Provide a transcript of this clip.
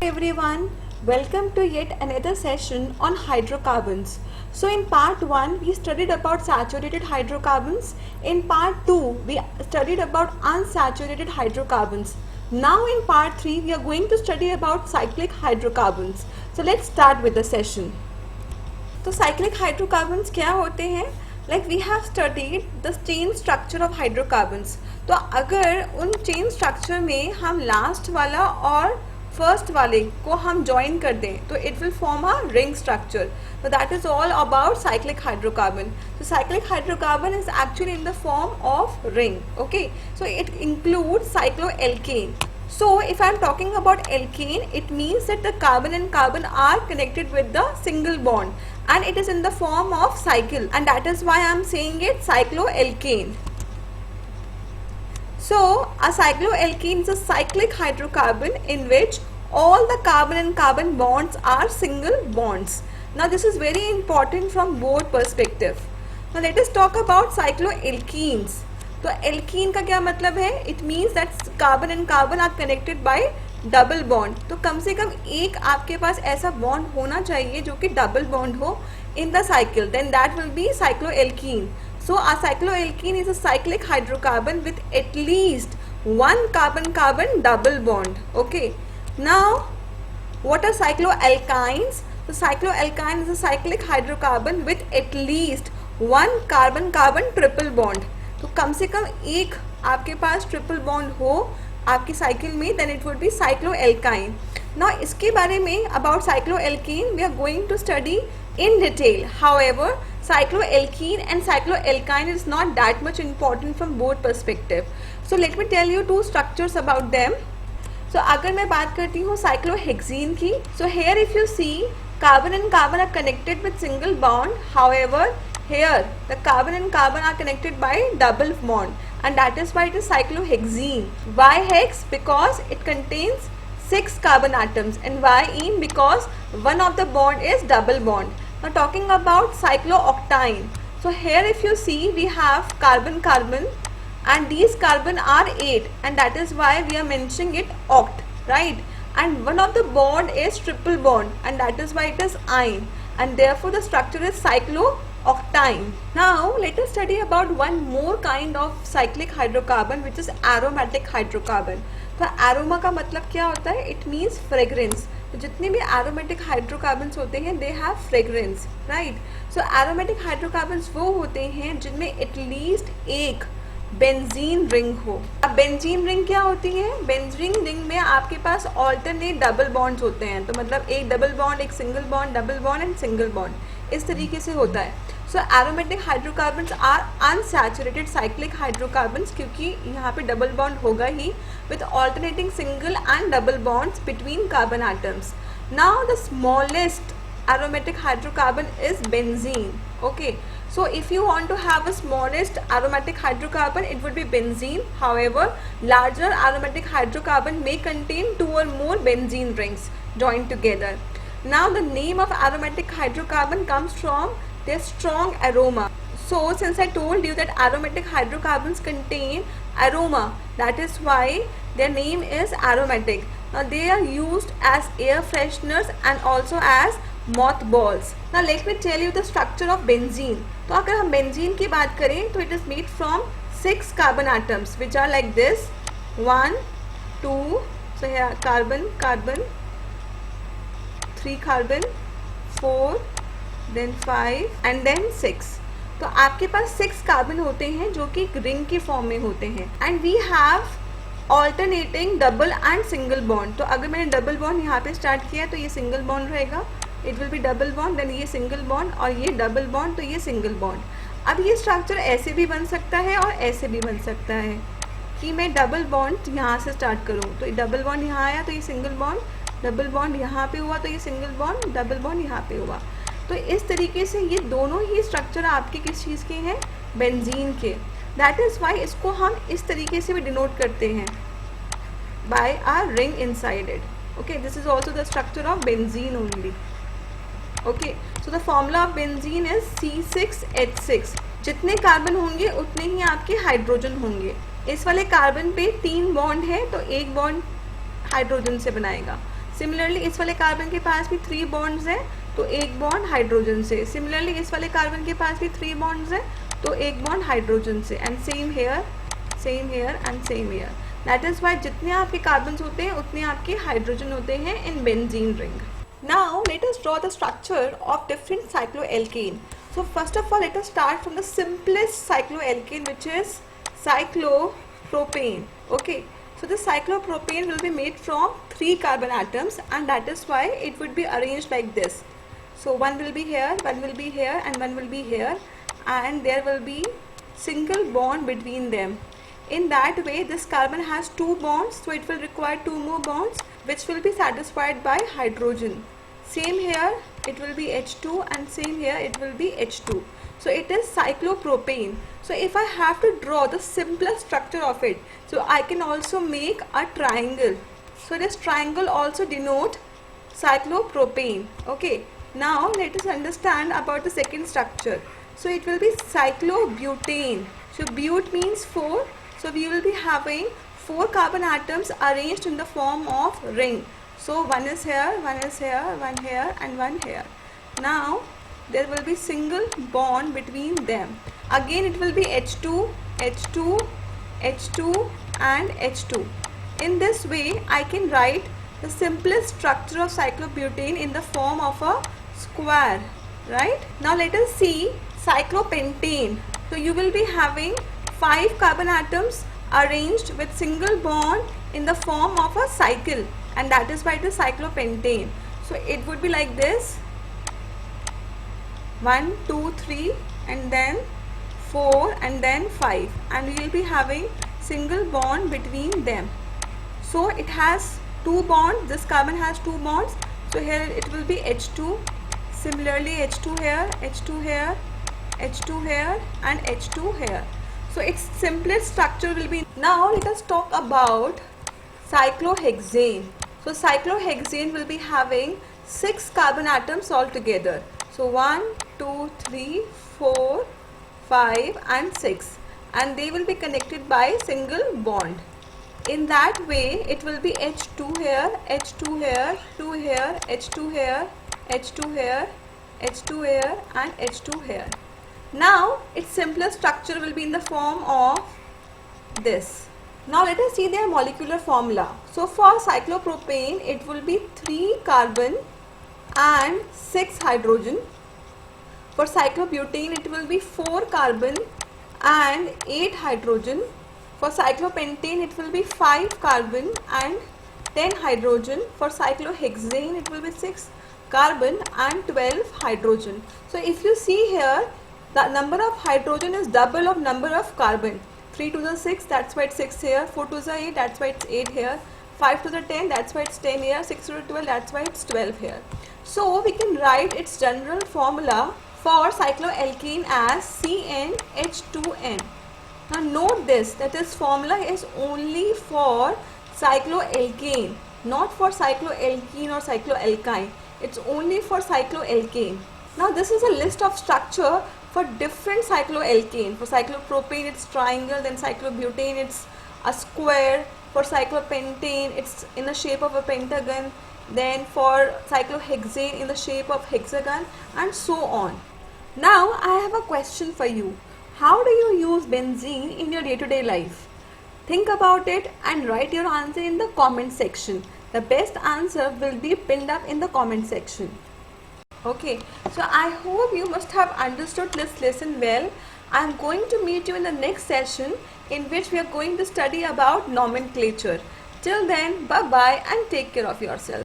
everyone, welcome to yet another session on hydrocarbons. So in part 1 we studied about saturated hydrocarbons. In part 2 we studied about unsaturated hydrocarbons. Now in part 3 we are going to study about cyclic hydrocarbons. So let's start with the session. तो cyclic hydrocarbons क्या होते हैं? Like we have studied the chain structure of hydrocarbons. तो अगर उन chain structure में हम last वाला और first वाले को हम join कर दें तो it will form a ring structure. So that is all about cyclic hydrocarbon. So cyclic hydrocarbon is actually in the form of ring. Okay. So it includes cycloalkane. So if I am talking about alkane, it means that the carbon and carbon are connected with the single bond and it is in the form of cycle, and that is why I am saying it cycloalkane. So a cycloalkane is a cyclic hydrocarbon in which all the carbon and carbon bonds are single bonds. Now this is very important from both perspective. Now let us talk about cycloalkenes. तो alkene का क्या मतलब है? It means that carbon and carbon are connected by double bond. तो कम से कम एक आपके पास ऐसा बॉन्ड होना चाहिए जो कि डबल बॉन्ड हो in the cycle, then that will be cycloalkene. So a cycloalkene is a cyclic hydrocarbon with at least one carbon carbon double bond. Okay, now what are cycloalkynes? So cycloalkyne is a cyclic hydrocarbon with at least one carbon carbon triple bond. तो कम से कम एक आपके पास triple bond हो आपकी cycle में, then it would be cycloalkyne. Now इसके बारे में about cycloalkene we are going to study in detail. However cycloalkene and cycloalkyne is not that much important from both perspective. So let me tell you two structures about them. So अगर मैं बात करती हूँ cyclohexene की, so here if you see carbon and carbon are connected with single bond. However here the carbon and carbon are connected by double bond, and that is why it is cyclohexene. Why hex? Because it contains 6 carbon atoms, and why ene? Because one of the bond is double bond. Now talking about cyclooctane, so here if you see we have carbon carbon and these carbon are 8, and that is why we are mentioning it oct, right? And one of the bond is triple bond, and that is why it is ine, and therefore the structure is cyclooctane. Now let us study about one more kind of cyclic hydrocarbon which is aromatic hydrocarbon. तो aroma का मतलब क्या होता है? It means fragrance. तो जितने भी aromatic hydrocarbons होते हैं they have fragrance, right? So aromatic hydrocarbons वो होते हैं जिनमें at least एक बेंजीन रिंग हो. अब बेंजीन रिंग क्या होती है? बेंजीन रिंग में आपके पास ऑल्टरनेट डबल बॉन्ड्स होते हैं. तो मतलब एक डबल बॉन्ड, एक single bond, double bond and single bond, इस तरीके से होता है. So aromatic hydrocarbons are unsaturated cyclic hydrocarbons, क्योंकि यहाँ पे डबल बॉन्ड होगा ही with alternating single and double bonds between carbon atoms. Now the smallest aromatic hydrocarbon is benzene. Okay, so if you want to have a smallest aromatic hydrocarbon, it would be benzene. However, larger aromatic hydrocarbon may contain 2 or more benzene rings joined together. Now the name of aromatic hydrocarbon comes from their strong aroma. So since I told you that aromatic hydrocarbons contain aroma, that is why their name is aromatic. Now they are used as air fresheners and also as mothballs. Now let me tell you the structure of benzene. तो अगर हम benzene की बात करें तो it is made from 6 carbon atoms which are like this: 1, 2, so here carbon, carbon, 3 carbon, 4, then 5 and then 6. तो आपके पास 6 carbon होते हैं जो कि रिंग के फॉर्म में होते हैं, and we have alternating double and single bond. तो अगर मैंने डबल बॉन्ड यहाँ पे स्टार्ट किया तो ये सिंगल बॉन्ड रहेगा, it will be double bond, then ये सिंगल बॉन्ड और ये डबल बॉन्ड, तो ये सिंगल बॉन्ड. अब ये स्ट्रक्चर ऐसे भी बन सकता है और ऐसे भी बन सकता है कि मैं डबल बॉन्ड यहाँ से स्टार्ट करूँ तो डबल बॉन्ड यहाँ आया तो ये सिंगल बॉन्ड, डबल बॉन्ड यहाँ पे हुआ तो ये सिंगल बॉन्ड, डबल बॉन्ड यहाँ पे हुआ. तो इस तरीके से ये दोनों ही स्ट्रक्चर आपके किस चीज़ के हैं? बेंजीन के. दैट इज़ वाई इसको हम इस तरीके से भी डिनोट करते हैं by our ring inside it. Okay, this is also the structure of benzene only. Okay, so the formula of benzene is C6H6. जितने कार्बन होंगे उतने ही आपके हाइड्रोजन होंगे. इस वाले कार्बन पे 3 बॉन्ड है तो एक बॉन्ड हाइड्रोजन से बनाएगा. सिमिलरली इस वाले कार्बन के पास भी 3 बॉन्ड्स हैं, तो एक बॉन्ड हाइड्रोजन से. सिमिलरली इस वाले कार्बन के पास भी 3 बॉन्ड्स हैं, तो एक बॉन्ड हाइड्रोजन से. And same here and same here. That is why जितने आपके कार्बन्स होते हैं उतने आपके हाइड्रोजन होते हैं in benzene ring. Now let us draw the structure of different cycloalkane. So first of all, let us start from the simplest cycloalkane, which is cyclopropane. Okay, so the cyclopropane will be made from 3 carbon atoms, and that is why it would be arranged like this. So one will be here, one will be here, and one will be here, and there will be single bond between them. In that way, this carbon has 2 bonds, so it will require 2 more bonds, which will be satisfied by hydrogen. Same here, it will be H2, and same here, it will be H2. So it is cyclopropane. So if I have to draw the simplest structure of it, so I can also make a triangle. So this triangle also denote cyclopropane. Okay, now let us understand about the second structure. So it will be cyclobutane. So but means 4. So we will be having 4 carbon atoms arranged in the form of ring. So one is here, one is here, one here, and one here. Now there will be single bond between them. Again it will be H2, H2, H2, and H2. In this way I can write the simplest structure of cyclobutane in the form of a square, right? Now let us see cyclopentane. So you will be having 5 carbon atoms arranged with single bond in the form of a cycle, and that is why it is cyclopentane. So it would be like this: 1, 2, 3, and then 4, and then 5, and we will be having single bond between them. So it has 2 bonds, this carbon has 2 bonds, so here it will be H2, similarly H2 here, H2 here, H2 here, and H2 here. So its simplest structure will be. Now let us talk about cyclohexane. So cyclohexane will be having 6 carbon atoms altogether. So 1, 2, 3, 4, 5, and 6, and they will be connected by single bond. In that way it will be H2 here, H2 here, 2 here, H2 here, H2 here, H2 here, and H2 here. Now its simplest structure will be in the form of this. Now let us see their molecular formula. So for cyclopropane it will be 3 carbon and 6 hydrogen. For cyclobutane it will be 4 carbon and 8 hydrogen. For cyclopentane it will be 5 carbon and 10 hydrogen. For cyclohexane it will be 6 carbon and 12 hydrogen. So if you see here, the number of hydrogen is double of number of carbon. 3 to the 6, that's why it's 6 here. 4 to the 8, that's why it's 8 here. 5 to the 10, that's why it's 10 here. 6 to the 12, that's why it's 12 here. So we can write its general formula for cycloalkane as CnH2n. Now note this, that this formula is only for cycloalkane, not for cycloalkene or cycloalkyne. It's only for cycloalkane. Now this is a list of structure for different cycloalkane. For cyclopropane it's triangle, then cyclobutane it's a square, for cyclopentane it's in the shape of a pentagon, then for cyclohexane in the shape of hexagon, and so on. Now I have a question for you. How do you use benzene in your day-to-day life? Think about it and write your answer in the comment section. The best answer will be pinned up in the comment section. Okay, so I hope you must have understood this lesson well. I am going to meet you in the next session, in which we are going to study about nomenclature. Till then, bye bye and take care of yourself.